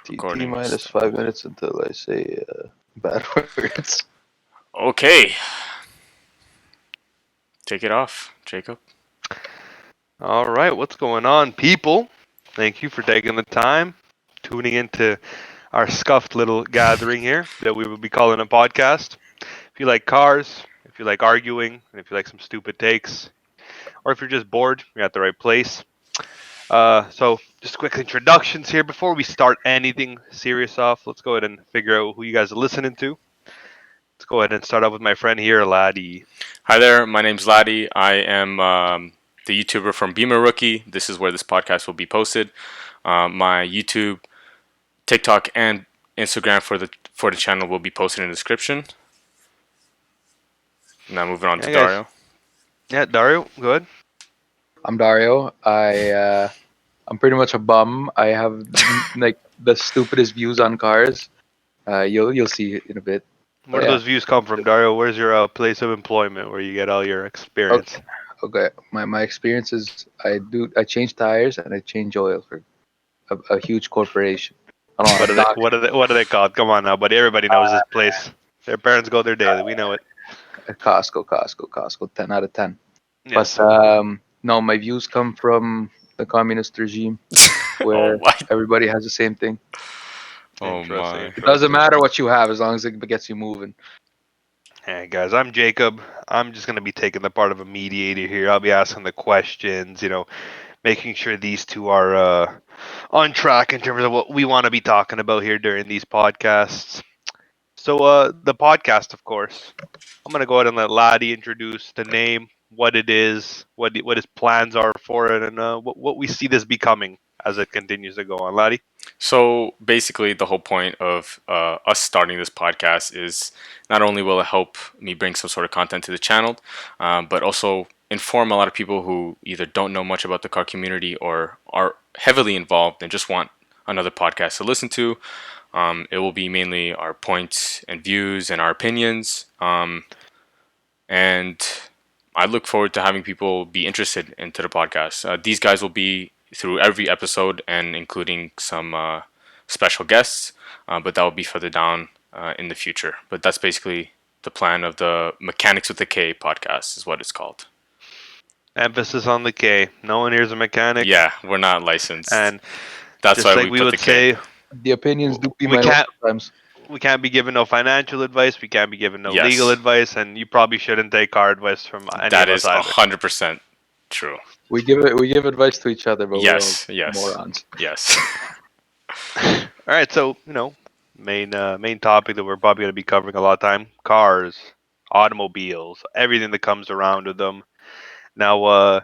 T minus Start. 5 minutes until I say bad words. Okay. Take it off, Jacob. All right, what's going on, people? Thank you for taking the time, tuning into our scuffed little gathering here that we will be calling a podcast. If you like cars, if you like arguing, and if you like some stupid takes, or if you're just bored, you're at the right place. So just quick introductions here before we start anything serious off. Let's go ahead and figure out who you guys are listening to. Let's go ahead and start off with my friend here, Laddi. Hi there, my name's Laddi. I am the YouTuber from Bimmer Rookie. This is where this podcast will be posted. My YouTube, TikTok, and Instagram for the channel will be posted in the description. Now moving on to guys. Dario. Yeah, Dario, go ahead. I'm Dario. I'm pretty much a bum. I have like the stupidest views on cars. You'll see it in a bit. Where do those views come from, Dario? Where's your place of employment where you get all your experience? Okay. My experience is I change tires and I change oil for a huge corporation. What are they called? Come on now, buddy. Everybody knows this place. Their parents go there daily. We know it. Costco. 10 out of 10. Yes. But no, my views come from the communist regime where everybody has the same thing. My. It doesn't matter what you have as long as it gets you moving. Hey guys, I'm Jacob. I'm just going to be taking the part of a mediator here. I'll be asking the questions, making sure these two are on track in terms of what we want to be talking about here during these podcasts. So the podcast, of course, I'm going to go ahead and let Laddi introduce the name, what it is, what his plans are for it, and what we see this becoming as it continues to go on. Laddi? So basically, the whole point of us starting this podcast is not only will it help me bring some sort of content to the channel, but also inform a lot of people who either don't know much about the car community or are heavily involved and just want another podcast to listen to. It will be mainly our points and views and our opinions. And I look forward to having people be interested into the podcast. These guys will be through every episode and including some special guests, but that will be further down in the future. But that's basically the plan of the Mechanics with the K podcast is what it's called. Emphasis on the K. No one here's a mechanic. Yeah, we're not licensed. And that's why we put the K. The opinions do be my sometimes. We can't be giving no financial advice. We can't be giving no legal advice, and you probably shouldn't take car advice from any of us either. That is 100% true. We give advice to each other, but we're all morons. Yes. All right, so main topic that we're probably going to be covering a lot of time: cars, automobiles, everything that comes around with them. Now,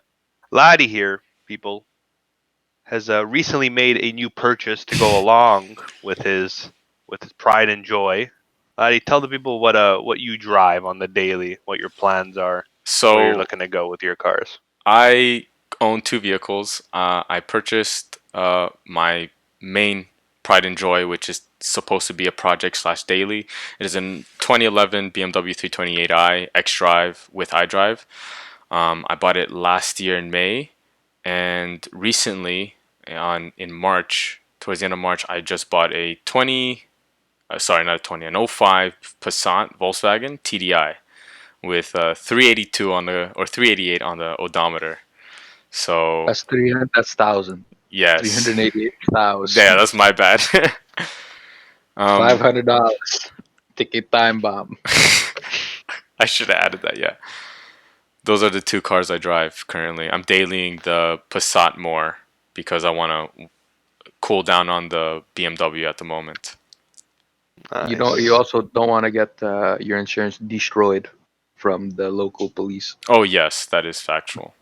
Laddi here, people, has recently made a new purchase to go along with his pride and joy. Laddi, tell the people what you drive on the daily, what your plans are, where you're looking to go with your cars. I own two vehicles. I purchased my main pride and joy, which is supposed to be a project/daily. It is a 2011 BMW 328i xDrive with iDrive. I bought it last year in May, and recently in March, towards the end of March, I just bought an 05 Passat Volkswagen TDI with 382 on the or 388 on the odometer. So that's 300. That's 1,000. Yes. 388,000. Yeah, that's my bad. $500. Ticket time bomb. I should have added that. Yeah. Those are the two cars I drive currently. I'm dailying the Passat more because I want to cool down on the BMW at the moment. Nice. You also don't want to get your insurance destroyed from the local police. Oh yes, that is factual.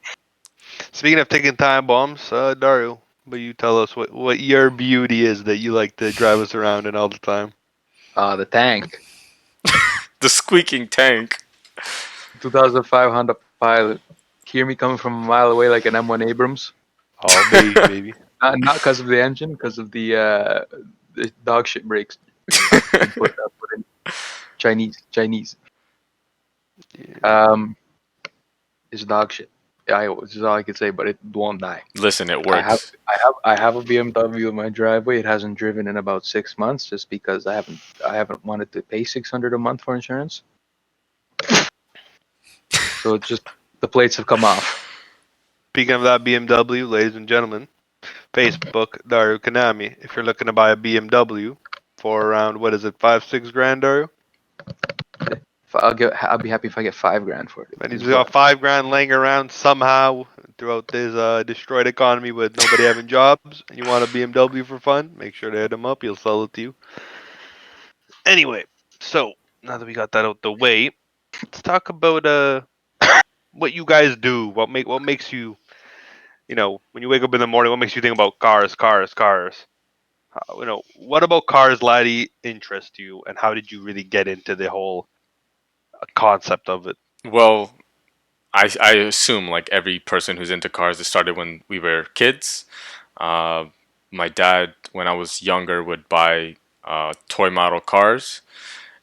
Speaking of taking time bombs, Dario, will you tell us what your beauty is that you like to drive us around in all the time? The tank. The squeaking tank. 2005 Honda Pilot. Hear me coming from a mile away like an M1 Abrams. Oh, baby. Not because of the engine, because of the dog shit brakes. put in Chinese. Yeah. It's dog shit. Which is all I could say, but it won't die. Listen, it I have works. I have a BMW in my driveway. It hasn't driven in about 6 months, just because I haven't wanted to pay 600 a month for insurance. So it's just the plates have come off. Speaking of that BMW, ladies and gentlemen, Facebook, Dario Kanami. If you're looking to buy a BMW for around, what is it, 5-6 grand, Dario? I'll be happy if I get 5 grand for it. And he's Is got what 5 grand laying around somehow throughout this destroyed economy with nobody having jobs. And you want a BMW for fun? Make sure to hit him up. He'll sell it to you. Anyway, so now that we got that out the way, let's talk about what you guys do. What makes you, when you wake up in the morning, what makes you think about cars, cars, cars? What about cars, Laddie, interest you, and how did you really get into the whole concept of it? Well, I assume like every person who's into cars, it started when we were kids. Uh, my dad, when I was younger, would buy toy model cars,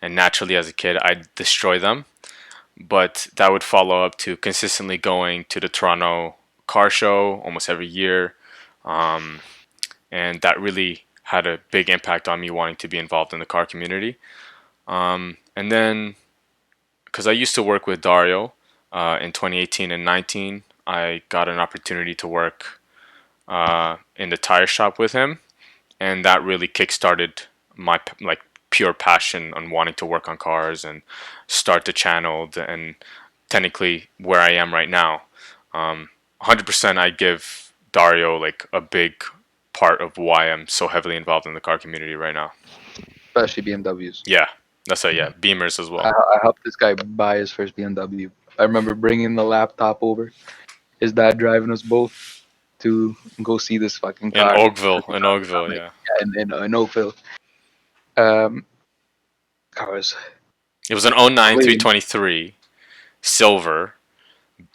and naturally, as a kid, I'd destroy them. But that would follow up to consistently going to the Toronto car show almost every year, um, and that really had a big impact on me wanting to be involved in the car community. And then, because I used to work with Dario in 2018 and 19, I got an opportunity to work in the tire shop with him, and that really kickstarted my like pure passion on wanting to work on cars and start the channel and technically where I am right now. 100% I give Dario like a big part of why I'm so heavily involved in the car community right now. especially BMWs. Yeah, that's it. Yeah, Beamers as well. I helped this guy buy his first BMW. I remember bringing the laptop over. His dad driving us both to go see this fucking In car. Oakville, in Oakville, yeah. In Oakville. Um, Cars. It was an '09 Clean. 323 silver,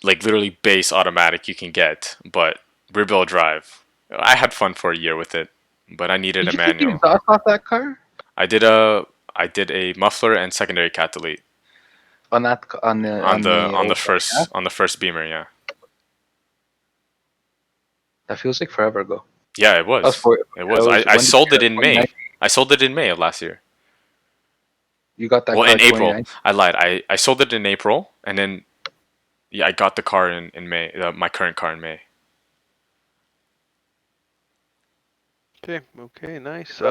like literally base automatic you can get, but rear wheel drive. I had fun for a year with it, but I needed Did a you take the manual. exhaust off that car? I did a muffler and secondary cat delete On that on the on the old car, yeah? first Beamer. Yeah, That feels like forever ago. yeah, it That was was. for It that was. was I when did you sold get it it? in May. 2019. I sold it in May of last year. You got that Well, car in April. 2019. I lied. I sold it in April, and then yeah, I got the car in May. My current car in May. Okay, nice.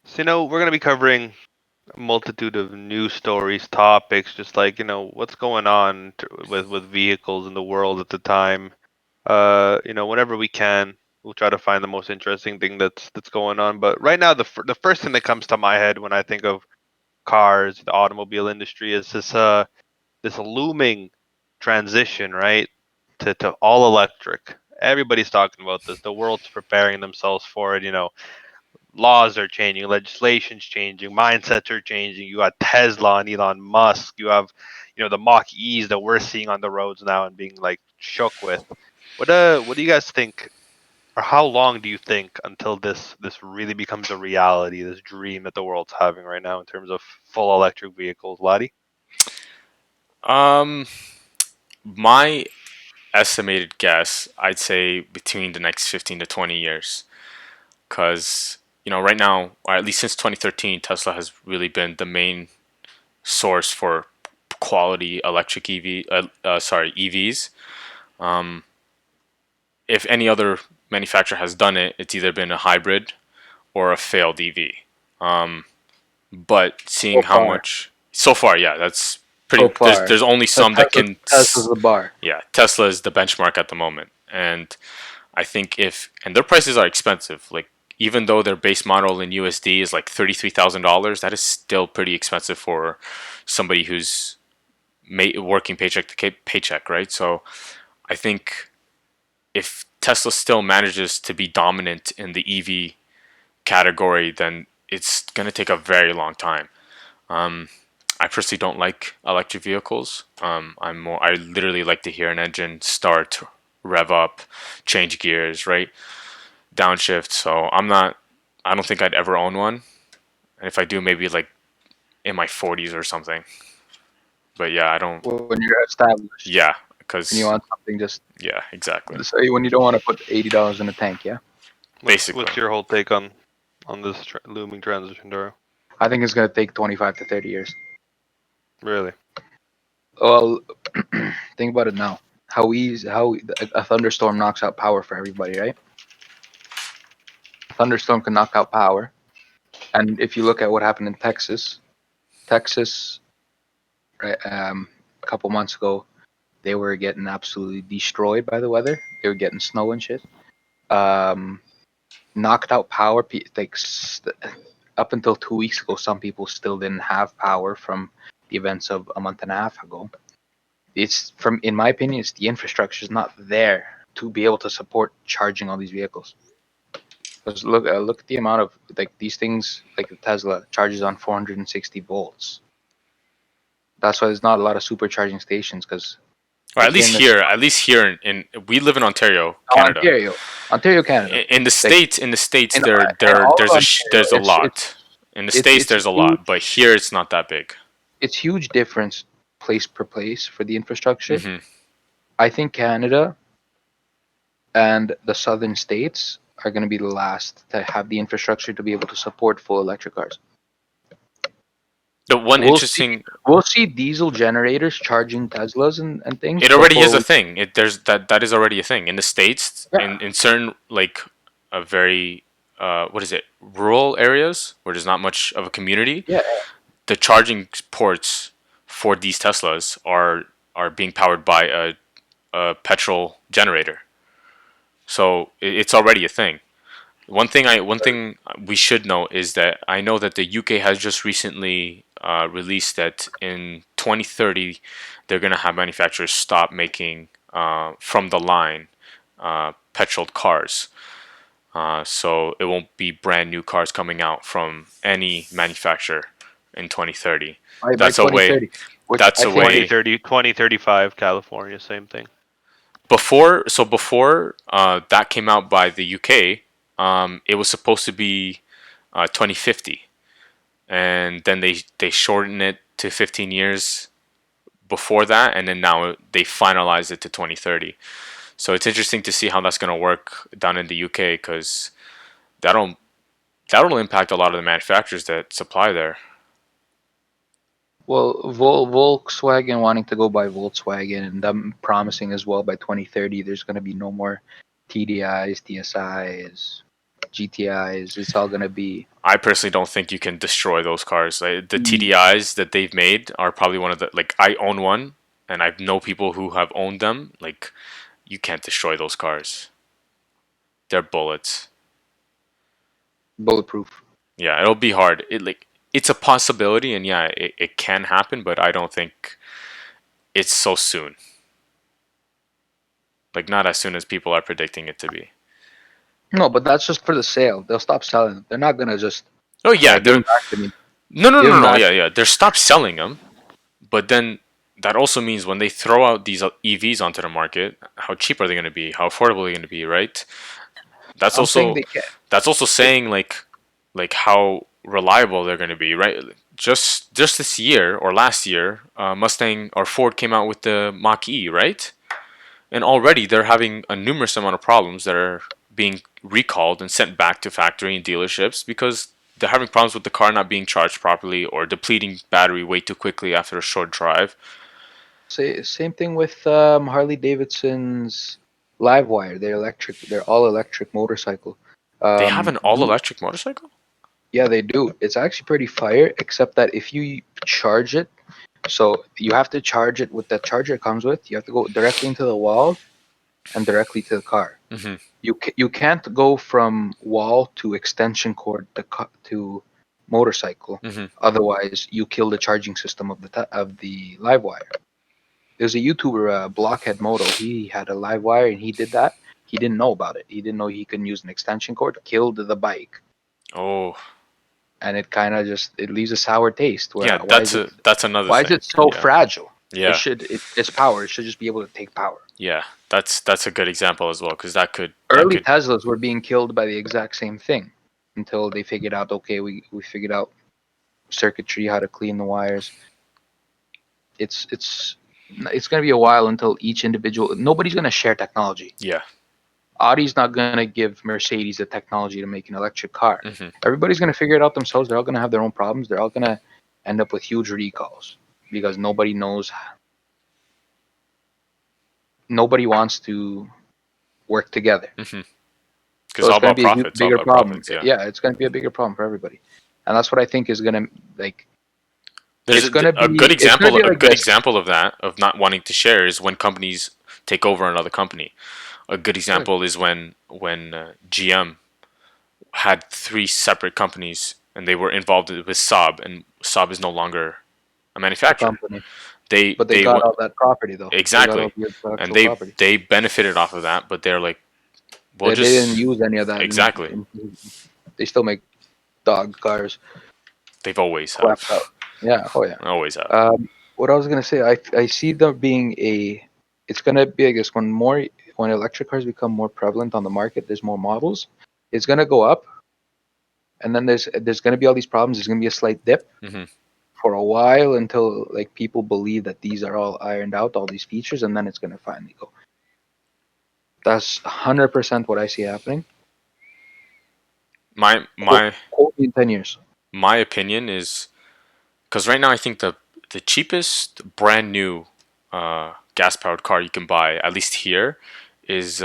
So we're gonna be covering a multitude of news stories, topics, just like what's going on with vehicles in the world at the time. Whenever we can, we'll try to find the most interesting thing that's going on. But right now, the first thing that comes to my head when I think of cars, the automobile industry, is this looming transition, right, to all electric. Everybody's talking about this. The world's preparing themselves for it. Laws are changing, legislation's changing, mindsets are changing. You got Tesla and Elon Musk. You have, the Mach E's that we're seeing on the roads now and being like shook with. What do you guys think, or how long do you think until this really becomes a reality? This dream that the world's having right now in terms of full electric vehicles, Laddie? Um, my estimated guess, I'd say between the next 15 to 20 years, because right now, or at least since 2013, Tesla has really been the main source for quality electric EVs. Um, if any other manufacturer has done it, it's either been a hybrid or a failed EV. Um, but seeing So how far, much so far, yeah, that's so pretty. far. There's only But some that can. Tesla's the bar. Yeah, Tesla is the benchmark at the moment, and I think and their prices are expensive. Like even though their base model in USD is like $33,000, that is still pretty expensive for somebody who's working paycheck to paycheck, right? So I think if Tesla still manages to be dominant in the EV category, then it's going to take a very long time. Um, I personally don't like electric vehicles. I literally like to hear an engine start, rev up, change gears, right, downshift. So I don't think I'd ever own one. And if I do, maybe like in my 40s or something. But yeah, I don't. When you're established. Yeah, And you because want something just yeah, exactly. so when you don't want to put $80 in a tank, yeah. Basically. What's your whole take on this looming transition, Dario? I think it's gonna take 25 to 30 years. Really? Well, think about it now. How a thunderstorm knocks out power for everybody, right? A thunderstorm can knock out power, and if you look at what happened in Texas, right, a couple months ago, they were getting absolutely destroyed by the weather. They were getting snow and shit. Um, Knocked out power. Up until 2 weeks ago, some people still didn't have power from the events of a month and a half ago. In my opinion, it's the infrastructure is not there to be able to support charging all these vehicles. Because look at the amount of like these things, like the Tesla charges on 460 volts. That's why there's not a lot of supercharging stations. Because Or like here in at least here in we live in Ontario, Canada. Ontario, Canada, In the like states, in all of Ontario, there's a lot. In the states, it's there's a lot, huge. but here it's not that big. It's huge difference place per place for the infrastructure. Hmm. I think Canada and the southern states are going to be the last to have the infrastructure to be able to support full electric cars. The one We'll see. interesting, We'll see diesel generators charging Teslas and things it already is before a we. thing. That is already a thing in the states. Yeah, In certain like a very what is it, rural areas where there's not much of a community, yeah. the charging ports for these Teslas are being powered by a petrol generator. So it's already a thing. One thing we should know is that I know that the UK has just recently released that in 2030 they're gonna have manufacturers stop making from the line petrol cars. So it won't be brand new cars coming out from any manufacturer in 2030. By That's a way. 2030, which That's I a think Twenty is way. thirty, 2035, California, same thing. Before that came out by the UK, it was supposed to be 2050, and then they shortened it to 15 years before that, and then now they finalized it to 2030. So it's interesting to see how that's going to work down in the UK because that'll that'll impact a lot of the manufacturers that supply there. well, Volkswagen wanting to go by Volkswagen and them promising as well by 2030 there's going to be no more TDIs, TSIs, GTIs. It's all going to be. I personally don't think you can destroy those cars. Like, the TDIs that they've made are probably one of the, like, I own one and I know people who have owned them. Like, you can't destroy those cars. They're bullets. Bulletproof. Yeah, it'll be hard. It's a possibility, and yeah, it can happen, but I don't think it's so soon. Like, not as soon as people are predicting it to be. No, but that's just for the sale. They'll stop selling them. They're not gonna just Oh yeah, give they're them back to me. no, Give no, them no. back. Yeah, yeah. They're stopped selling them, but then that also means when they throw out these EVs onto the market, how cheap are they going to be? How affordable are they going to be? Right? That's I'm saying also they can. that's also If saying like how reliable they're going to be, right? Just this year or last year, Mustang or Ford came out with the Mach E, right? And already they're having a numerous amount of problems that are being recalled and sent back to factory and dealerships because they're having problems with the car not being charged properly or depleting battery way too quickly after a short drive. same thing with Harley Davidson's Livewire. They're electric. They're all electric motorcycle. They have an all You electric motorcycle? Yeah, they do. It's actually pretty fire, except that if you charge it, so you have to charge it with the charger it comes with. You have to go directly into the wall and directly to the car. Hmm. You can't go from wall to extension cord to motorcycle. Hmm. Otherwise, you kill the charging system of the live wire. There's a YouTuber, Blockhead Moto. He had a live wire and he did that. He didn't know about it. He didn't know he could use an extension cord. Killed the bike, Oh, and it kind of just it leaves a sour taste. Where yeah. That's another why is thing. it so Yeah, fragile? yeah, It's power. It should just be able to take power. yeah. That's a good example as well because that Early could. Teslas were being killed by the exact same thing until they figured out, okay, we figured out circuitry, how to clean the wires. It's it's going to be a while until each individual. Nobody's going to share technology. Yeah. Audi's not going to give Mercedes the technology to make an electric car. Hmm. Everybody's going to figure it out themselves. They're all going to have their own problems. They're all going to end up with huge recalls because nobody knows. Nobody wants to work together. Hmm. Because So it's all it's going to about be a huge, profits. All bigger about problem. profits. Yeah. Yeah, it's going to be a bigger problem for everybody, and that's what I think is going to like. There's It's going to a good be. It's going to example. be A like good this. example of that, of not wanting to share, is when companies take over another company. A good Good. example is when GM had three separate companies and they were involved with Saab, and Saab is no longer a A manufacturer. company, They but they they got went all that property though. They got all exactly, the and intellectual they property. they benefited off of that. But they're like, we'll They didn't just use any of that, exactly. they still make dog cars, They've always crapped have, out. Yeah. Oh yeah. always have. What I was gonna say, I see there being a. It's gonna be, I guess, when electric cars become more prevalent on the market, there's more models. It's gonna go up, and then there's gonna be all these problems. There's gonna be a slight dip Hmm. for a while until like people believe that these are all ironed out, all these features, and then it's gonna finally go. That's 100% what I see happening. My Quote, my quote me in 10 years. my opinion is because right now I think the cheapest brand new gas powered car you can buy, at least here, is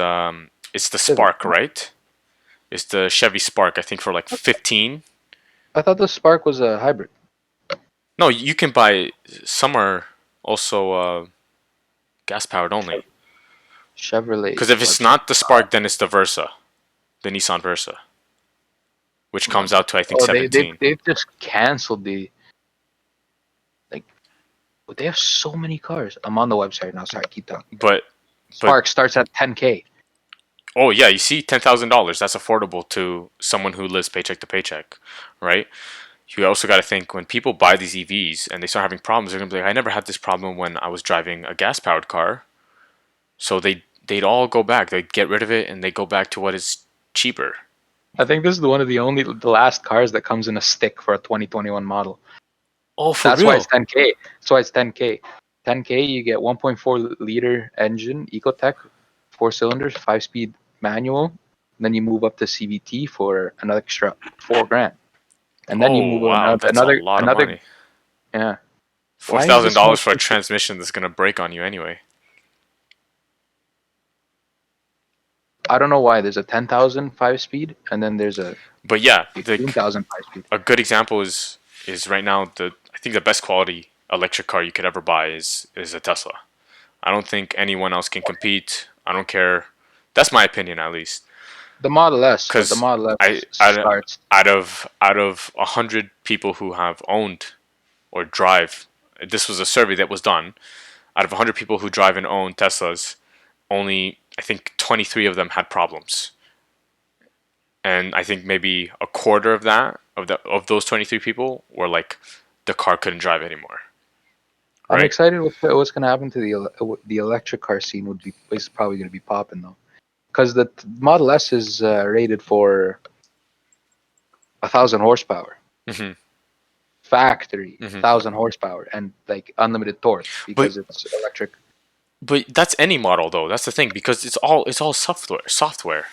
it's the Civic. Spark, right? It's the Chevy Spark. I think for like 15. I thought the Spark was a hybrid. No, you can buy some are also gas powered only. Chevrolet Because if it's website. not the Spark, then it's the Versa, the Nissan Versa, which One comes out sec. to I think Oh, they've 17. they've just canceled the like. But they have so many cars. I'm on the website now. Sorry, keep talking. But Spark starts at 10K. oh yeah, you see, $10,000. That's affordable to someone who lives paycheck to paycheck, right? You also got to think when people buy these EVs and they start having problems, they're gonna be like, I never had this problem when I was driving a gas powered car. So they'd all go back. They'd get rid of it and they go back to what is cheaper. I think this is the last cars that comes in a stick for a 2021 model. Oh, for That's why it's real? 10K. That's why it's 10K. 10K, you get 1.4 liter engine, Ecotech, 4 cylinders, 5-speed manual. And then you move up to CVT for an extra 4 grand. And then you Oh move wow, that's a lot of another. money. Yeah. Four Why is thousand this so dollars for a expensive? transmission that's gonna break on you anyway. I don't know why. There's a 10,000 5-speed, and then there's a But yeah, the 15,000 5-speed. a good example is right now the I think the best quality electric car you could ever buy is a Tesla. I don't think anyone else can compete. I don't care. That's my opinion at least. The Model S, but the Because Model I S starts. out of 100 people who have owned or drive, this was a survey that was done. Out of 100 people who drive and own Teslas, only I think 23 of them had problems, and I think maybe a quarter of that of those 23 people were like the car couldn't drive anymore, I'm right? excited what's going to happen to the electric car scene. Is probably going to be popping though, because the Model S is rated for 1,000 horsepower, Hmm. factory Hmm. 1,000 horsepower, and like unlimited torque But because it's electric. that's any model though. That's the thing because it's all software.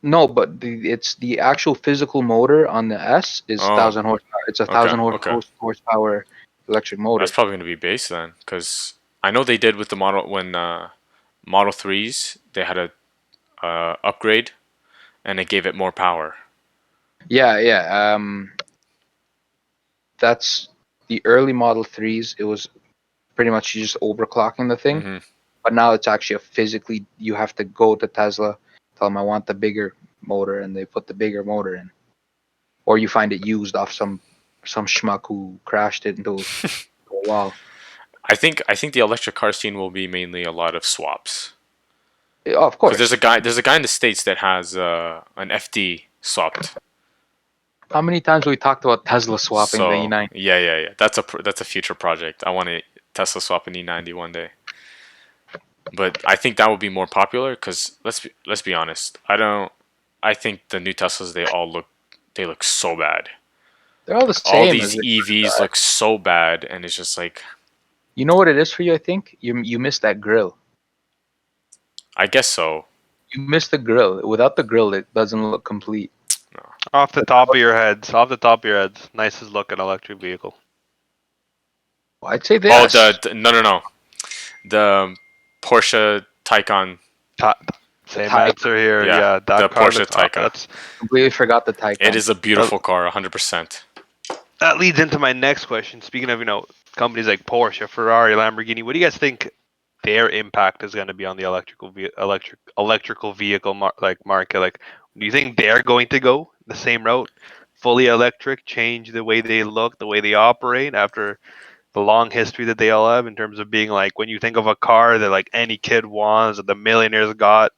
No, but it's the actual physical motor on the S is Oh, 1,000 horsepower. It's a okay, thousand okay. horsepower electric That's motor. probably gonna be base then, because I know they did with the model when Model Threes they had a upgrade and it gave it more power. Yeah, yeah. That's the early Model 3s. It was pretty much you just overclocking the thing. Hmm. But now it's actually a physically, you have to go to Tesla, tell them I want the bigger motor, and they put the bigger motor in. Or you find it used off some schmuck who crashed it into a wall. I think the electric car scene will be mainly a lot of swaps. Oh, of Because course. there's a guy in the states that has an FD swapped. How many times we talked about Tesla swapping the So E9? yeah. That's a future project. I want to Tesla swap an E90 one day. But I think that would be more popular because let's be honest. I think the new Teslas they look so bad. They're all the Like all same as these they EVs look so bad, and it's just like You know what it is for you? I think you missed that grill. I guess so. You missed the grill. Without the grill, it doesn't look complete. No. Off the top of your heads, nicest looking electric vehicle. Well, I'd say Oh, this. no. The Porsche Taycan. Same Taycan. answer here. Yeah, Yeah, the that car Porsche looks. Taycan. That's Completely forgot the Taycan. It is a beautiful car, 100%. that leads into my next question. Speaking of companies like Porsche, Ferrari, Lamborghini, what do you guys think their impact is going to be on the electrical vehicle market? Like, do you think they're going to go the same route, fully electric, change the way they look, the way they operate after the long history that they all have in terms of being like when you think of a car that like any kid wants, that the millionaires got,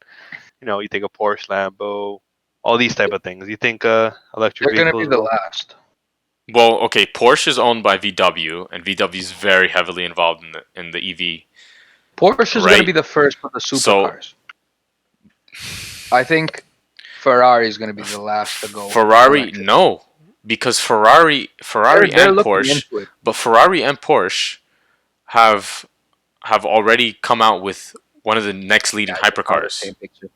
you think of Porsche, Lambo, all these type of things. You think electric They're gonna be vehicles the will? last. Well, okay, Porsche is owned by VW, and VW is very heavily involved in the EV, Porsche is gonna right? be the first with the So supercars. I think Ferrari is gonna be the last to go Ferrari, electric. no, because Ferrari They're and looking Porsche, into it. but Ferrari and Porsche have have already come out with one of the next leading Yeah, I just saw the hypercars. same picture.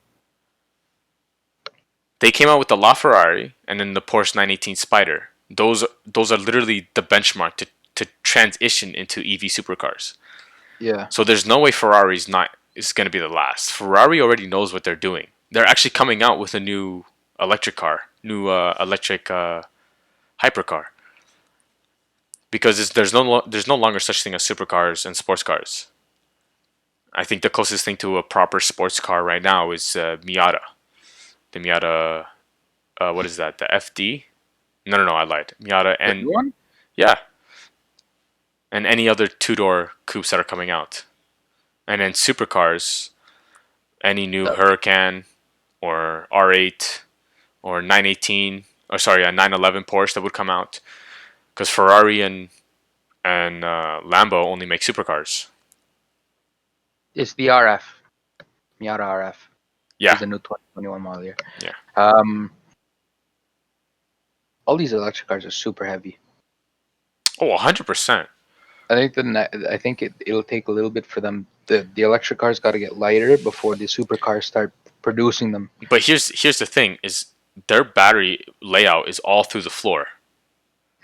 They came out with the LaFerrari and then the Porsche 918 Spider. Those are literally the benchmark to transition into EV supercars. Yeah. So there's no way Ferrari's not is going to be the last. Ferrari already knows what they're doing. They're actually coming out with a new electric car, new electric hypercar, because there's no longer such thing as supercars and sports cars. I think the closest thing to a proper sports car right now is Miata. The Miata, what is that? The FD? No, I lied. Miata The and new one? yeah, and any other two-door coupes that are coming out, and then supercars, any new The- Huracan or R8 or 918 or sorry, a 911 Porsche that would come out because Ferrari and Lambo only make supercars. It's the RF. Miata RF. Yeah, Is the new 2021 model year. yeah. All these electric cars are super heavy. Oh, 100%. I think it'll take a little bit for them. The electric cars got to get lighter before the supercars start producing them. But here's the thing: is their battery layout is all through the floor,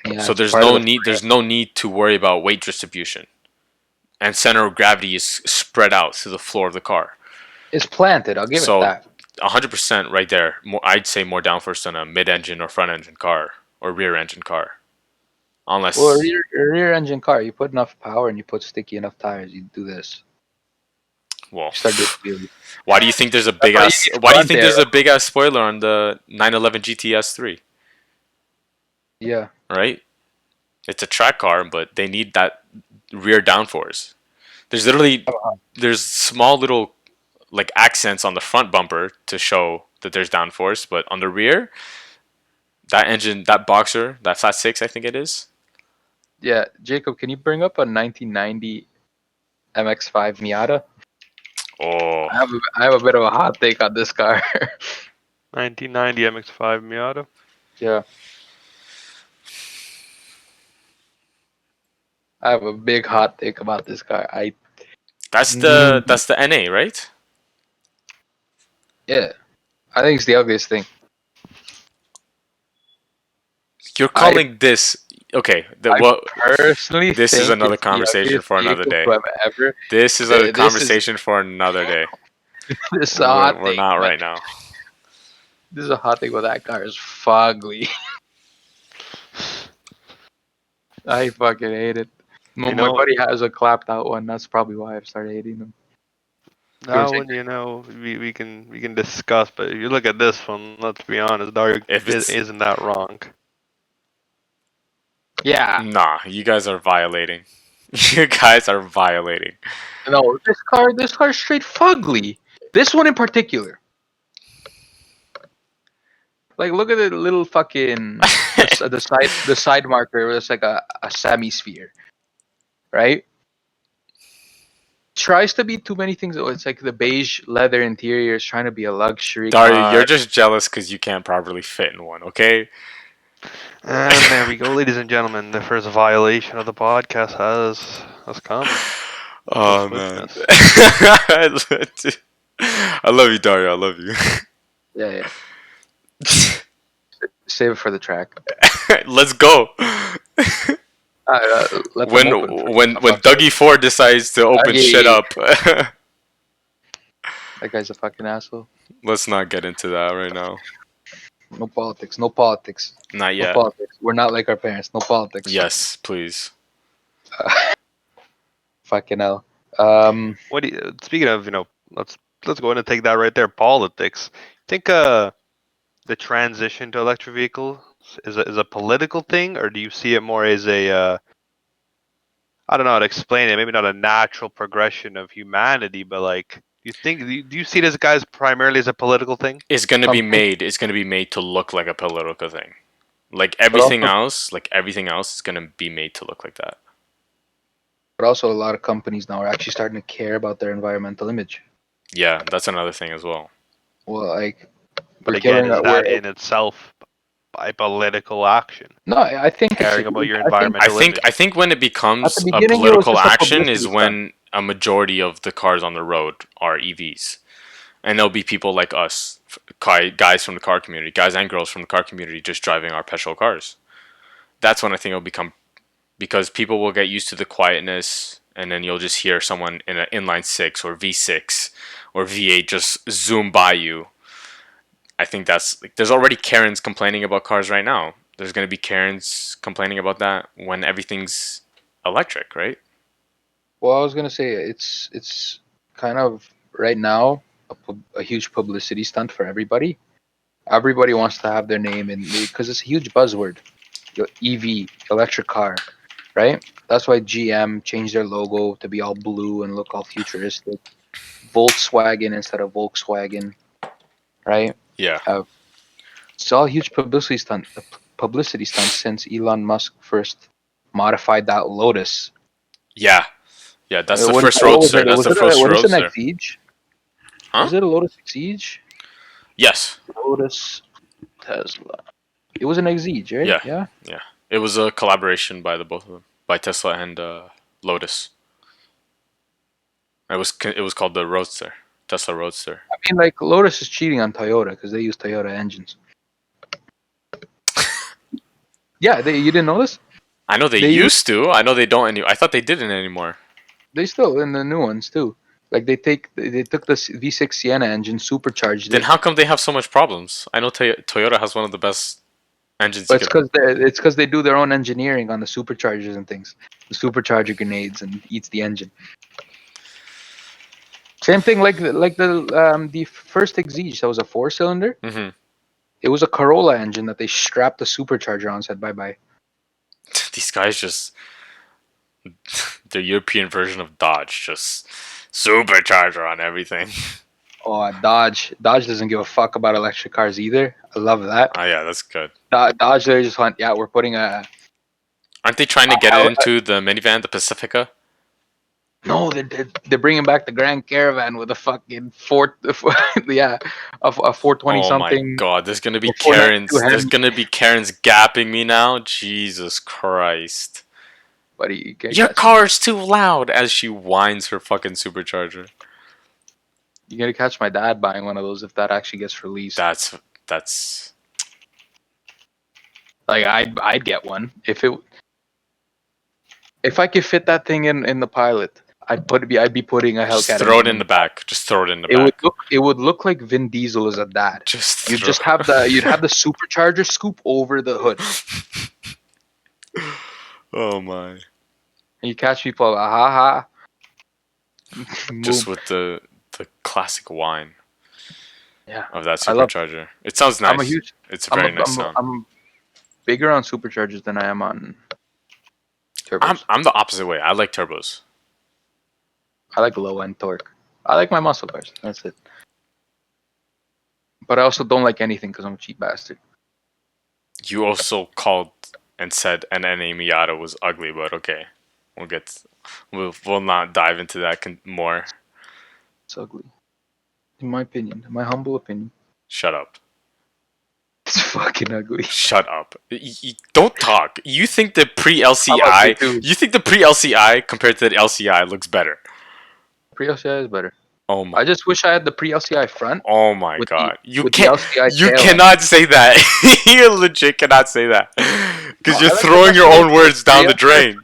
Yeah, so it's part of the there's no need to worry about weight distribution, and center of gravity is spread out through the floor of the car. It's planted. I'll give it So that. 100% right there. I'd say more downforce than a mid-engine or front-engine car or rear-engine car, unless Well, a rear engine car, you put enough power and you put sticky enough tires, you do this. well. You start doing wheelies. Why do you think there's a That's big why you ass? need Why do you front think there's aero. a big ass spoiler on the 911 GTS 3? Yeah. Right? It's a track car, but they need that rear downforce. There's small little like accents on the front bumper to show that there's downforce, but on the rear, that engine, that boxer, that flat six, I think it is. Yeah, Jacob, can you bring up a 1990 MX-5 Miata? Oh, I have a bit of a hot take on this car. 1990 MX-5 Miata. Yeah, I have a big hot take about this car. that's the NA, right? Yeah, I think it's the ugliest thing. You're I calling this okay? I personally This is think another it's the conversation ugliest for another vehicle day. to have ever. This is a This is conversation for another day. this is a hot We're take, not but right now. this is a hot take. But that car is fugly. I fucking hate it. You My know, buddy has a clapped out one. That's probably why I've started hating them. now when we can discuss, but if you look at this one, let's be honest, Dario If it's isn't that wrong. Yeah, nah, you guys are violating. You guys are violating. no, this car is straight fugly. This one in particular. Like, look at the little fucking the side marker. It's like a semi-sphere, right? Tries to be too many things. Oh, it's like the beige leather interior is trying to be a luxury Dario, car. you're just jealous because you can't properly fit in one, okay? And there we go, ladies and gentlemen. The first violation of the podcast has That's common. Oh That's man. witness. I love you, Dario. I love you. Yeah, yeah. Save it for the track. Let's go. Let them When open for when Dougie Ford decides to open shit Dougie. up. That guy's a fucking asshole. Let's not get into that right now. No politics. No politics. Not No yet. politics. We're not like our parents. No politics. Yes, please. Fucking hell. What do you, speaking of, let's go ahead and take that right there. Politics. Think the transition to electric vehicles is a political thing, or do you see it more as a I don't know how to explain it. Maybe not a natural progression of humanity, but like, do you see it as guys primarily as a political thing? It's gonna be Something, made. It's gonna be made to look like a political thing. but also, Like everything else is gonna be made to look like that. a lot of companies now are actually starting to care about their environmental image. Yeah, that's another thing as well. Well, like But we're again, killing is our. that in itself a political action? No, I think it's. Caring about your I think I environmental think image. I think when it at the becomes a beginning it was political just a action publicity is stunt. when a majority of the cars on the road are EVs, and there'll be people like us, guys from the car community, guys and girls from the car community, just driving our petrol cars. That's when I think it'll become, because people will get used to the quietness, and then you'll just hear someone in an inline six or V6 or V8 just zoom by you. I think that's like, there's already Karens complaining about cars right now. There's going to be Karens complaining about that when everything's electric, right? Well, I was gonna say it's kind of right now a huge publicity stunt for everybody. Everybody wants to have their name in because it's a huge buzzword. EV, electric car, right? That's why GM changed their logo to be all blue and look all futuristic. Volkswagen instead of Volkswagen, right? Yeah. Uh, it's all huge publicity stunt since Elon Musk first modified that Lotus. Yeah. Yeah, that's the What, first what was roadster. it? That's the first Was this an roadster. Exige? Huh? Was it a Lotus Exige? Yes. Lotus Tesla. It was an Exige, right? Yeah. Yeah. Yeah. It was a collaboration by the both of them, by Tesla and Lotus. It was called the Roadster, Tesla Roadster. I mean, like Lotus is cheating on Toyota because they use Toyota engines. Yeah, you didn't know this? I know they They use used to. I know they don't any. I thought they didn't anymore. they still in the new ones too. Like they took the V6 Sienna engine, supercharged Then it, how come they have so much problems? I know Toyota has one of the best engines but you could. it's because they do their own engineering on the superchargers and things. The supercharger grenades and eats the engine. Same thing like the first Exige that was a 4-cylinder. Hmm. It was a Corolla engine that they strapped the supercharger on. Said bye bye. These guys just the European version of Dodge, just supercharger on everything. Oh, Dodge doesn't give a fuck about electric cars either. I love that. Oh yeah, that's good. Dodge, they just went, yeah, we're putting a Aren't they trying to get it into the minivan, the Pacifica? no, they're bringing back the Grand Caravan with a fucking yeah, a 420 Oh my something, god, there's gonna be or 492 Karens. There's Hemi. gonna be Karens gapping me now. Jesus Christ. Buddy, you can Your catch me. car's too loud as she whines her fucking supercharger. You're gonna catch my dad buying one of those if that actually gets released. That's Like I'd get one if I could fit that thing in the Pilot. I'd be putting a just Hellcat throw it engine in in. the back. Just throw it in the It would back. look like Vin Diesel as a dad. Just You'd throw. just have the supercharger scoop over the hood, Oh my. and you catch people, ha Just boom. with the classic whine Yeah, of that I love. supercharger. It sounds I'm a nice. huge. It's a I'm very a, nice I'm a, sound. I'm bigger on superchargers than I am on I'm turbos. I'm the opposite way. I like turbos. I like low end torque. I like my muscle cars. That's it. But I also don't like anything because I'm a cheap bastard. You also called and said an NA Miata was ugly, but okay, we'll get we'll not dive into that more. It's ugly, in my opinion, in my humble opinion. Shut up. It's fucking ugly. Shut up. Don't talk. You think the I'm pre-LCI, ugly too. you think the pre-LCI compared to the LCI looks better? Pre-LCI is better. Oh my. I just wish I had the pre-LCI front Oh my with the god. You with the can't LCI you tail end. cannot say that. You legit cannot say that. No, Cuz I you're like the throwing your own restoration. Like words down the pre-LCI. drain.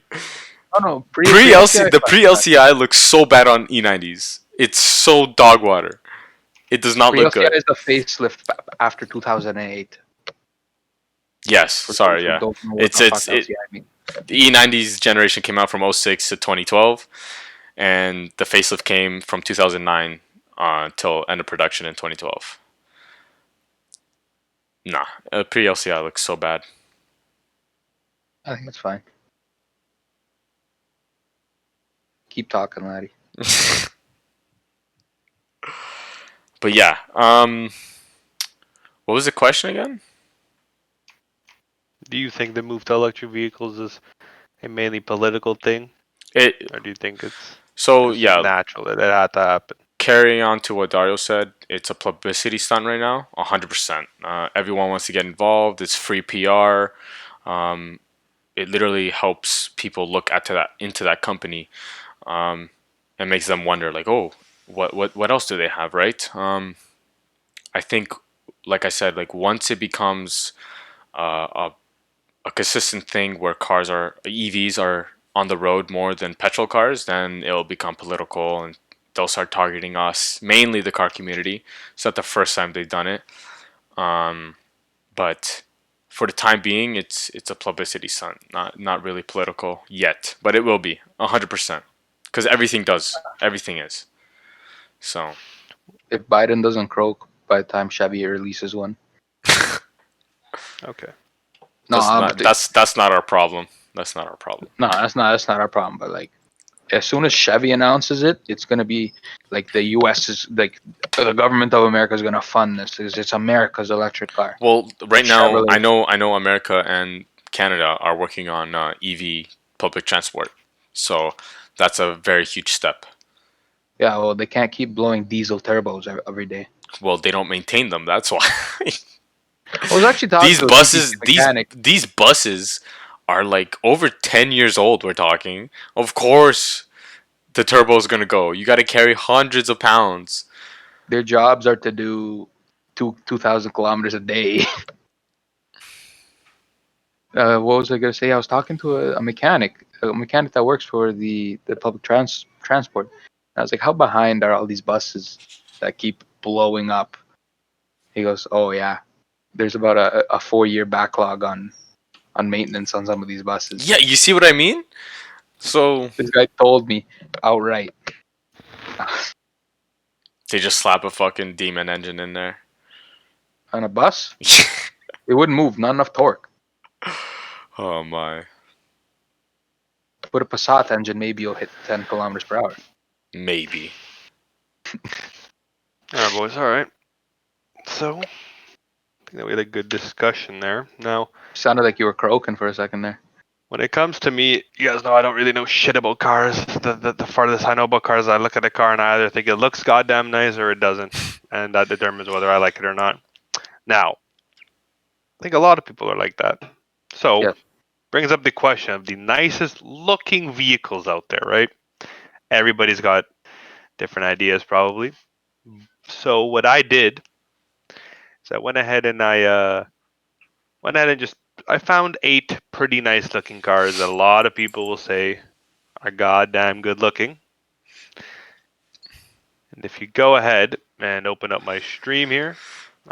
Oh no, Pre-LC pre-LCI the front. pre-LCI looks so bad on E90s. It's so dog water. It does not look Pre-LCI good. is the facelift after 2008. Yes, For those sorry, who yeah. don't know what It's the fuck it's it LCI means. The E90s generation came out from '06 to 2012, and the facelift came from 2009 till end of production in 2012. Nah, pre-LCI looks so bad. I think it's fine. Keep talking, laddie. But yeah, what was the question again? Do you think the move to electric vehicles is a mainly political thing, It or do you think it's so just yeah. natural that it had to happen? Carrying on to what Dario said, it's a publicity stunt right now, 100%. Everyone wants to get involved. It's free PR. Um, it literally helps people look into that company, and makes them wonder, like, oh, what else do they have, right? I think, like I said, like once it becomes a consistent thing where EVs are on the road more than petrol cars, then it'll become political and they'll start targeting us, mainly the car community. It's not the first time they've done it, but for the time being, it's a publicity stunt, not really political yet, but it will be 100% because everything is. So If Biden doesn't croak by the time Chevy releases one. Okay. No, that's not our problem. That's not our problem. no, that's not our problem. But like, as soon as Chevy announces it, it's gonna be like the U.S. is like the government of America is gonna fund this because it's America's electric car. Well, right now Chevrolet. I know America and Canada are working on EV public transport, so that's a very huge step. Yeah, well, they can't keep blowing diesel turbos every day. Well, they don't maintain them. That's why. I was actually talking these to a CPC buses mechanic. these buses are like over 10 years old. We're talking. Of course, the turbo is gonna go. You got to carry hundreds of pounds. Their jobs are to do 2,000 kilometers a day. What was I gonna say? I was talking to a mechanic that works for the public transport. I was like, how behind are all these buses that keep blowing up? He goes, oh yeah, there's about a 4 year backlog on maintenance on some of these buses. Yeah, you see what I mean? So This guy told me outright. they just slap a fucking demon engine in there. On a bus, it wouldn't move, not enough torque. Oh my. Put a Passat engine, maybe you'll hit 10 kilometers per hour. Maybe. All right, boys. All right. So, I think that we had a good discussion there. Now, Sounded like you were croaking for a second there. when it comes to me, you guys know I don't really know shit about cars. The farthest I know about cars, I look at a car and I either think it looks goddamn nice or it doesn't, and that determines whether I like it or not. Now, I think a lot of people are like that. So, Yes. brings up the question of the nicest looking vehicles out there, right? Everybody's got different ideas, probably. So, what I did is I went ahead and I found 8 pretty nice looking cars that a lot of people will say are goddamn good looking. And if you go ahead and open up my stream here,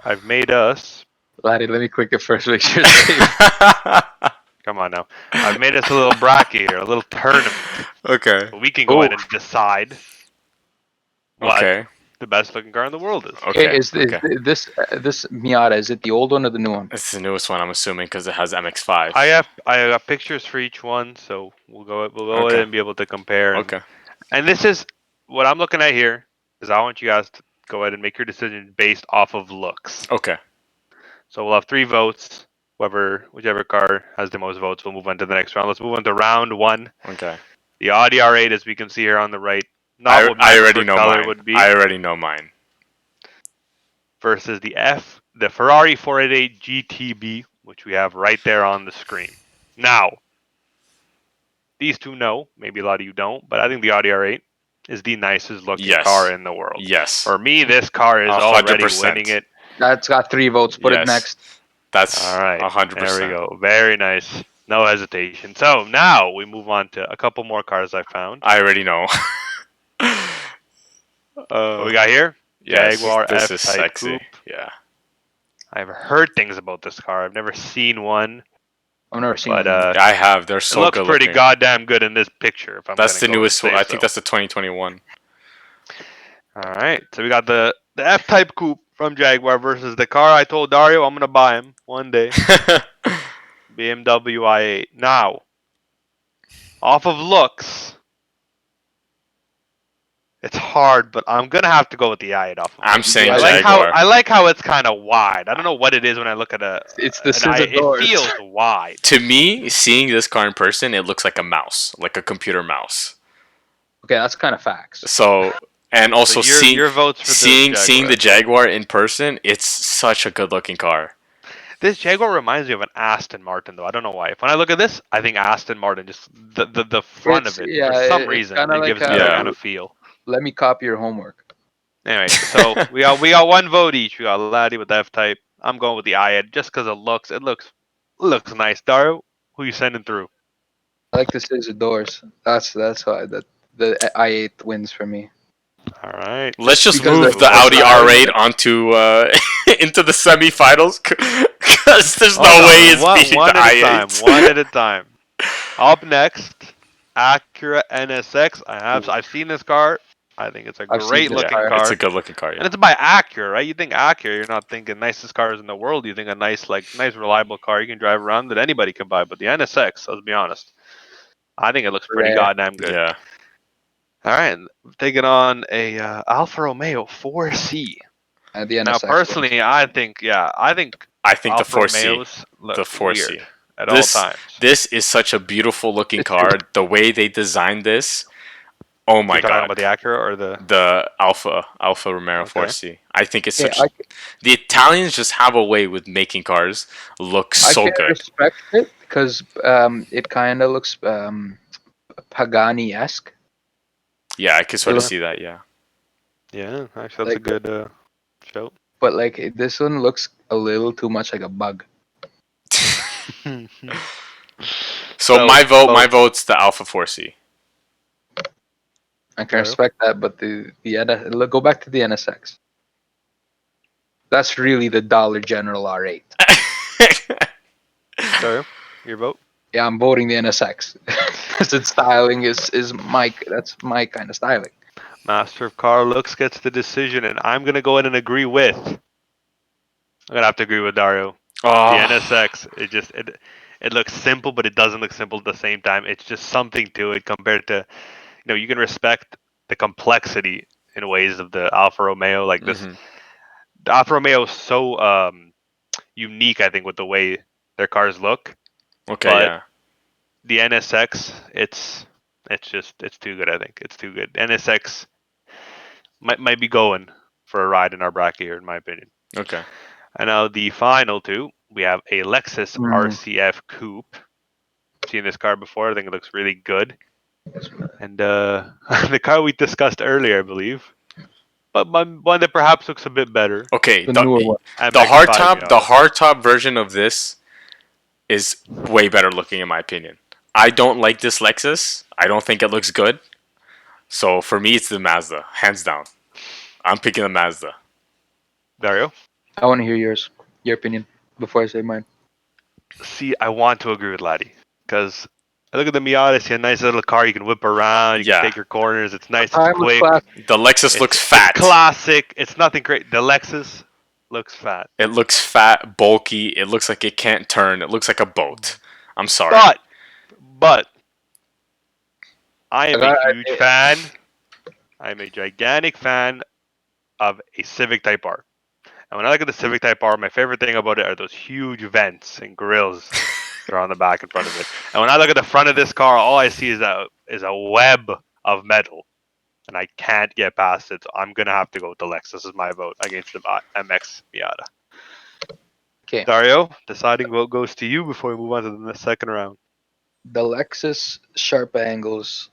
I've made us. Laddie, let me click it first, make sure it's safe. Come on now. I've made us a little bracket here, a little tournament. Okay. We can go ahead and decide what Okay. the best looking car in the world is. Okay. Is this Miata? Is it the old one or the new one? It's the newest one, I'm assuming, because it has MX-5. I got pictures for each one, so we'll go Okay. ahead and be able to compare. Okay. And this is what I'm looking at here is I want you guys to go ahead and make your decision based off of looks. Okay. So we'll have 3 votes. Whichever car has the most votes, we'll move on to the next round. Let's move on to round 1. Okay. The Audi R8, as we can see here on the right, I what my already preferred know color mine. would be, I already know mine. versus the F the Ferrari 488 GTB, which we have right there on the screen. Now, these two know, maybe a lot of you don't, but I think the Audi R8 is the nicest looking car Yes. in the world. Yes. For me, this car is already 100%. winning it. That's got 3 votes. Put it Yes. next. That's All right, 100%. there we go. Very nice. No hesitation. So now we move on to a couple more cars I found. I already know. What we got here? Yes, Jaguar this is F-Type sexy. Coupe. Yeah. I've heard things about this car. I've never seen one, I've never seen but one. I have. They're it so looks good pretty looking. goddamn good in this picture. If I'm That's the gonna go newest and one. say I think so. that's the 2021. All right, so we got the F-Type Coupe from Jaguar versus the car I told Dario I'm gonna buy him one day. BMW i8. Now, off of looks, it's hard, but I'm gonna have to go with the i8 off of I'm looks. saying I Jaguar. I like how it's kind of wide. I don't know what it is when I look at It's the an scissor i8. doors. It feels wide. To me, seeing this car in person, it looks like a mouse, like a computer mouse. Okay, that's kind of facts. So, and also So your votes for seeing Jaguar. the Jaguar in person, it's such a good looking car. This Jaguar reminds me of an Aston Martin, though. I don't know why. When I look at this, I think Aston Martin. Just the front It's of it, yeah, for some it's reason, kind of it like gives me that Yeah. kind of feel. let me copy your homework. Anyway, so we got one vote each. We got Laddi with F-Type. I'm going with the i8 just because it looks nice. Dario, who you sending through? I like the scissor doors. That's why the i8 wins for me. All right. Let's just Because move the the Audi styling- R8 onto into the semifinals because there's no Hold on, way it's beating one the at a time. i8. One at a time. Up next, Acura NSX. I've seen this car. I think it's a I've seen great this looking car. car. It's a good looking car, And yeah. it's by Acura, right? You think Acura, you're not thinking nicest cars in the world. You think a nice, reliable car you can drive around that anybody can buy. But the NSX, let's be honest, I think it looks pretty Rare. goddamn good. Yeah. All right, taking on a Alfa Romeo 4C. The Now, NSX personally, I think I think the Alfa 4C. Romeos look The 4C. weird at all times. This is such a beautiful looking car. The way they designed this, oh my You're talking god. about the Acura or the Alfa Romeo Okay. 4C. I think it's Yeah, such. The Italians just have a way with making cars look I so can good. respect it because it kind of looks Pagani-esque. Yeah, I can sort of Yeah. see that. Yeah. Yeah, actually, that's a good show. But like this one looks a little too much like a bug. So my vote's the Alpha 4C. I can Dario? respect that, but look, go back to the NSX. That's really the Dollar General R8. Dario, your vote? Yeah, I'm voting the NSX because its styling is that's my kind of styling. Master of car looks gets the decision, and I'm gonna go ahead and agree with. I'm gonna have to agree with Dario. The Oh, NSX, it looks simple, but it doesn't look simple at the same time. It's just something to it compared to, you can respect the complexity in ways of the Alfa Romeo. Like this, mhm. the Alfa Romeo is so unique, I think, with the way their cars look. Okay, But yeah. the NSX, it's too good. I think it's too good. NSX might be going for a ride in our bracket here, in my opinion. Okay. And now the final two, we have a Lexus Mm. RCF Coupe. Seen this car before. I think it looks really good. And the car we discussed earlier, I believe, but one that perhaps looks a bit better. Okay, The newer one. the hardtop version of this is way better looking in my opinion. I don't like this Lexus. I don't think it looks good. So for me, it's the Mazda, hands down. I'm picking the Mazda. Dario? I want to hear your opinion before I say mine. See, I want to agree with Laddi because I look at the Miata. See a nice little car you can whip around. You Yeah. can take your corners. It's nice. It's Timeless quick. classic. The Lexus looks fat. It's classic. It's nothing great. The Lexus looks fat. It looks fat, bulky. It looks like it can't turn. It looks like a boat. I'm sorry. But I am a huge I- fan. I am a gigantic fan of a Civic Type R. And when I look at the Civic Type R, my favorite thing about it are those huge vents and grills that are on the back in front of it. And when I look at the front of this car, all I see is a web of metal, and I can't get past it. So I'm gonna have to go with the Lexus as my vote against the MX Miata. Okay, Dario, deciding what goes to you before we move on to the second round. the Lexus sharp angles,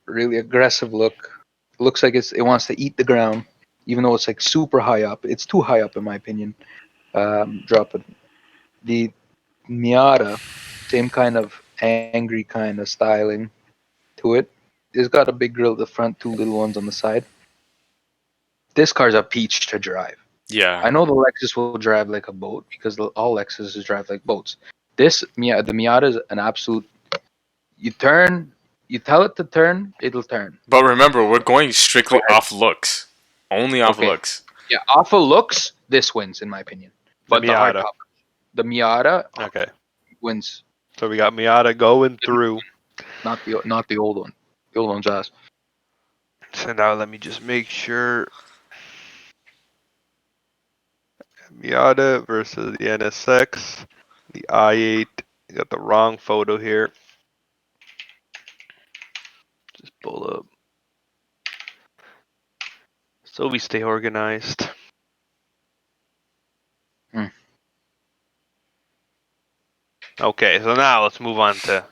really aggressive look. Looks like it wants to eat the ground, even though it's like super high up. It's too high up in my opinion. Drop it. The Miata, same kind of angry kind of styling to it. It's got a big grill at the front, two little ones on the side. This car's a peach to drive. Yeah, I know the Lexus will drive like a boat because all Lexuses drive like boats. The Miata is an absolute. You turn, you tell it to turn, it'll turn. but remember, we're going Go strictly ahead. off looks, only off Okay. looks. Yeah, off of looks, this wins in my opinion. The But the hard Miata. top, the Miata Okay. wins. So we got Miata going through. Not the old one. The old one's ass. So now let me just make sure. Miata versus the NSX. The i8. You got the wrong photo here. Just pull up. So we stay organized. Hmm. Okay, so now let's move on to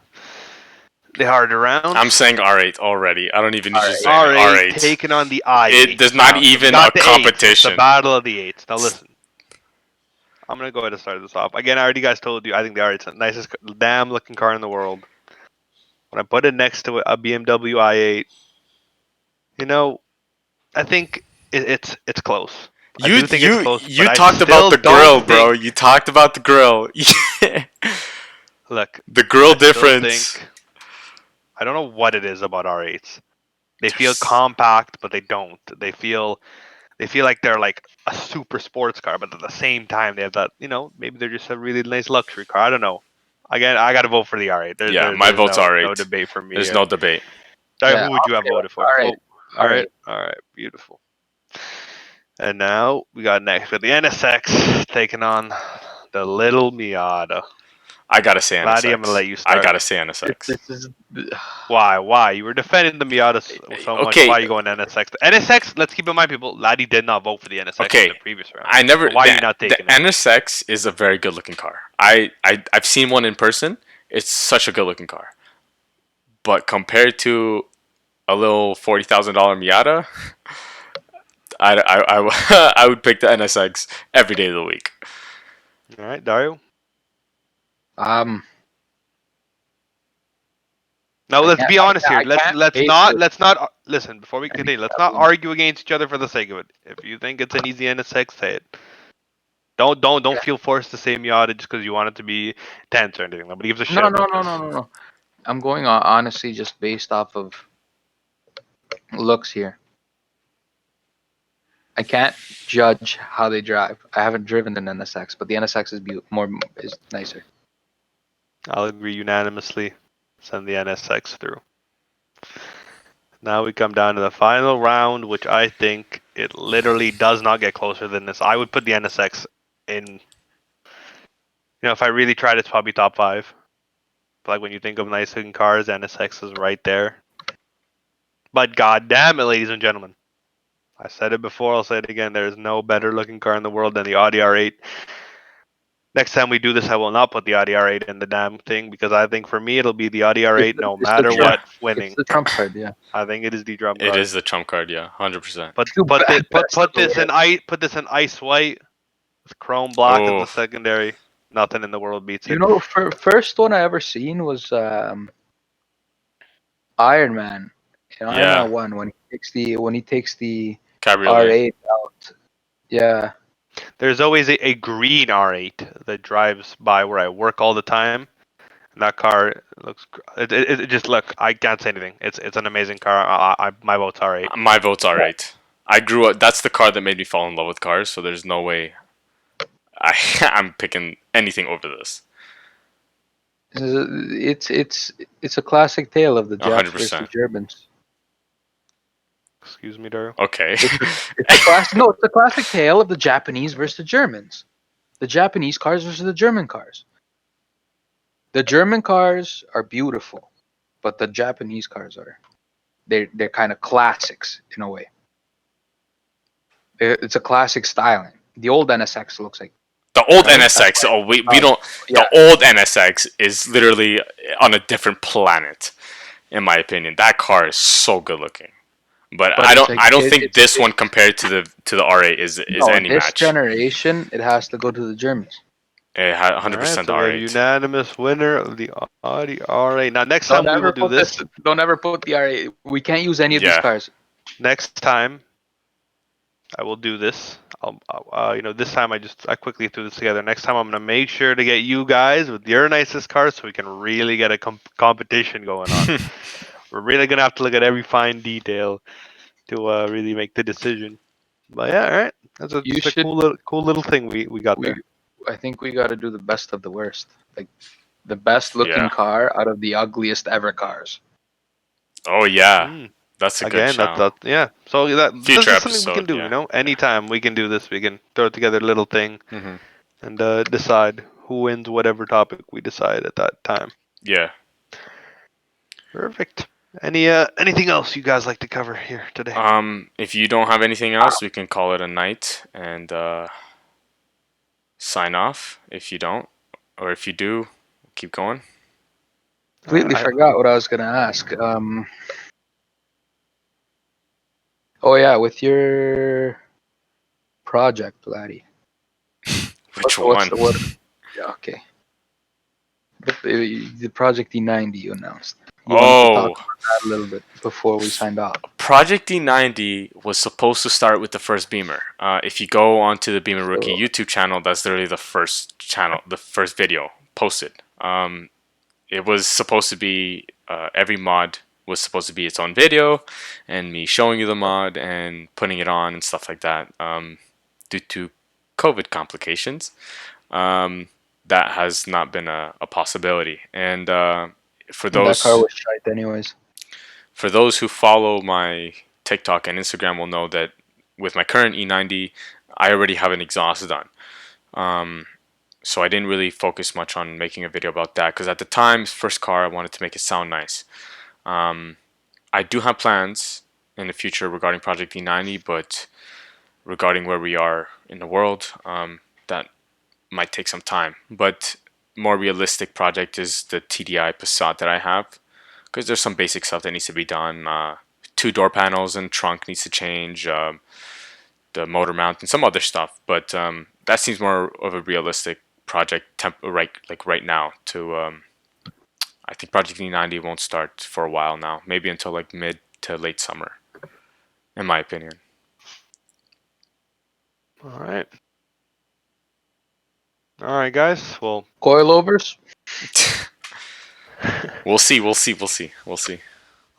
the harder rounds. I'm saying R8 already. I don't even need to say R8 R8. taking on the i8. There's not Now, so we even got a the 8s. It's the competition. battle of the 8s. Now listen. I'm gonna go ahead and start this off. Again, I already guys told you I think the R8's the nicest, damn looking car in the world. When I put it next to a BMW i8, you know, I think it's close. I You do think it's you close, but you I talked about still the don't grill, think. bro. You talked about the grill. Look, The grill I still difference. think I don't know what it is about R8s. They feel There's- compact, but they don't. They feel like they're like a super sports car, but at the same time they have that. Maybe they're just a really nice luxury car. I don't know. Again, I got to vote for the R8. Yeah, my There's vote's no R8. debate for me There's here. no debate. Sorry, Yeah. who would you have Okay. voted for? All right. Vote. All All right, right. all right, beautiful. And now we got next with the NSX taking on the little Miata. I gotta say Laddi, I'm gonna NSX. let you I start. gotta say NSX. This is. Why? Why? You were defending the Miata so much. Okay. Why are you going NSX? The NSX, let's keep in mind, people, Laddi did not vote for the NSX in Okay. the previous round. I never. So why are you not The taking it? NSX is a very good looking car. I've seen one in person. It's such a good looking car. But compared to a little $40,000 Miata, I would pick the NSX every day of the week. All right, Dario. Um. Now I let's can't. be honest here. I can't Let's base not it. listen before we continue. Let's not argue against each other for the sake of it. If you think it's an easy NSX, say it. Don't feel forced to say Miata just because you want it to be tense or anything. Nobody gives a shit No, no, about no, this. no, no, no. I'm going honestly just based off of looks here. I can't judge how they drive. I haven't driven an NSX, but the NSX is nicer. I'll agree unanimously. Send the NSX through. Now we come down to the final round, which I think it literally does not get closer than this. I would put the NSX in. If I really tried, it's probably top 5. But like when you think of nice looking cars, NSX is right there. But god damn it, ladies and gentlemen. I said it before, I'll say it again. There is no better looking car in the world than the Audi R8. Next time we do this, I will not put the Audi R8 in the damn thing because I think for me it'll be the Audi R8 no It's the matter trump. what It's winning. the trump card, yeah. I think it is the drum It card. is the trump card, yeah, 100%. But Too put bad it put best of put the this in world. ice white with chrome black as the Oh, secondary. Nothing in the world beats You it. know, first one I ever seen was Iron Man. In Iron yeah, Man 1 when he takes the cabriolet. R8 out. Yeah. There's always a green R8 that drives by where I work all the time. And that car looks. It just look. I can't say anything. It's an amazing car. My vote's R8. My vote's R8. I grew up. That's the car that made me fall in love with cars. So there's no way I'm picking anything over this. It's a classic tale of the Japs versus 100%. the Germans. Excuse me, Dario. Okay. It's a classic tale of the Japanese versus the Germans. The Japanese cars versus the German cars. The German cars are beautiful, but the Japanese cars they're kind of classics in a way. It's a classic styling. The old NSX looks like The The old Right? NSX. Oh, we Um, don't. yeah, The old NSX is literally on a different planet, in my opinion. That car is so good looking. But but I don't. I don't think it's this one compared to the R8 is no, any this match. generation it has to go to the Germans. It had All right, 100% so we have R8. unanimous winner of the Audi R8. Now, next Don't time we will ever do put this. this. Don't ever put the R8. We can't use any of these Yeah. cars. Next time I will do this. This time I quickly threw this together. Next time I'm gonna make sure to get you guys with your nicest cars so we can really get a competition going on. We're really gonna have to look at every fine detail to really make the decision. But yeah, all right. That's You just a should. cool little thing we got We. there. I think we got to do the best of the worst. Like the best looking Yeah. car out of the ugliest ever cars. Oh yeah. Mm. That's a good Again, shout. yeah. So that's Future just something we can episode. do. Yeah. Anytime we can do this, we can throw together a little thing Hmm. and decide who wins whatever topic we decide at that time. Yeah. Perfect. Anything else you guys like to cover here today? If you don't have anything else, we can call it a night and sign off. If you don't, or if you do, keep going. Completely I, forgot what I was gonna ask. Oh yeah, with your project, Laddie. Which What's one? the what? Yeah, okay. The project D90 you announced. You wanted to talk Oh, about that a little bit before we signed off. Project D90 was supposed to start with the first Beamer. If you go onto the Beamer Rookie So, YouTube channel, that's literally the first channel, the first video posted. It was supposed to be every mod was supposed to be its own video, and me showing you the mod and putting it on and stuff like that. Due to COVID complications, um, that has not been a possibility. And for that car those was shite anyways. for those who follow my TikTok and Instagram will know that with my current E90, I already have an exhaust done. Um, so I didn't really focus much on making a video about that because at the time, first car, I wanted to make it sound nice. Um, I do have plans in the future regarding Project E90, but regarding where we are in the world, that might take some time. But more realistic project is the TDI Passat that I have because there's some basic stuff that needs to be done. Two door panels and trunk needs to change. The motor mount and some other stuff, but that seems more of a realistic project right now. To I think Project E90 won't start for a while now, maybe until like mid to late summer, in my opinion. all right. All right, guys. Well, Coilovers? We'll see. We'll see. We'll see. We'll see.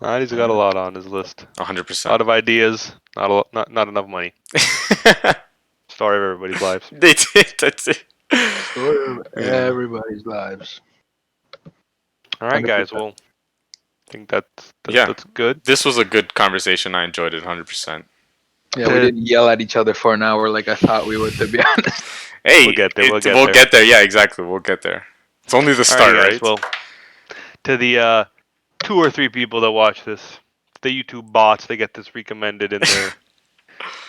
He's got a lot on his list. 100%. A lot of ideas. Not enough money. Story of everybody's lives. They did. That's it. Story of Yeah. everybody's lives. All right, guys. 100%. Well, I think that's Yeah. that's good. This was a good conversation. I enjoyed it 100%. Yeah, we didn't yell at each other for an hour like I thought we would, to be honest. Hey, We'll get there, we'll get we'll there. get there. Yeah, exactly. We'll get there. It's only the All start, right, guys. right? Well, to the 2 or 3 people that watch this, the YouTube bots, they get this recommended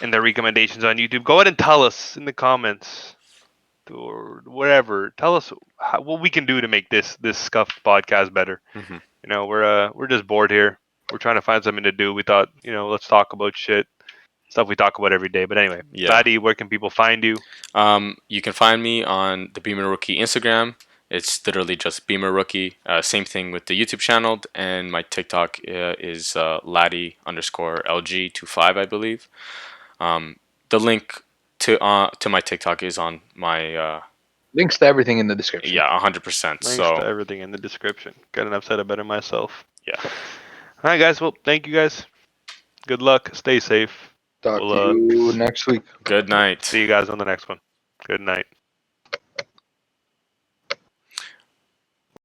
in their recommendations on YouTube. Go ahead and tell us in the comments or wherever. Tell us what we can do to make this scuffed podcast better. Mhm. You know, we're just bored here. We're trying to find something to do. We thought, let's talk about shit, stuff we talk about every day. But anyway, Yeah. Laddi, where can people find you? You can find me on the Bimmer Rookie Instagram. It's literally just Bimmer Rookie. Same thing with the YouTube channel, and my TikTok is Laddi_LG25, I believe. The link to my TikTok is on my Links to everything in the description. yeah, 100%. Links So to everything in the description. Couldn't have said it better myself. yeah. All right, guys. Well, thank you guys. Good luck. Stay safe. Talk We'll to you next week. Good night. see you guys on the next one. Good night.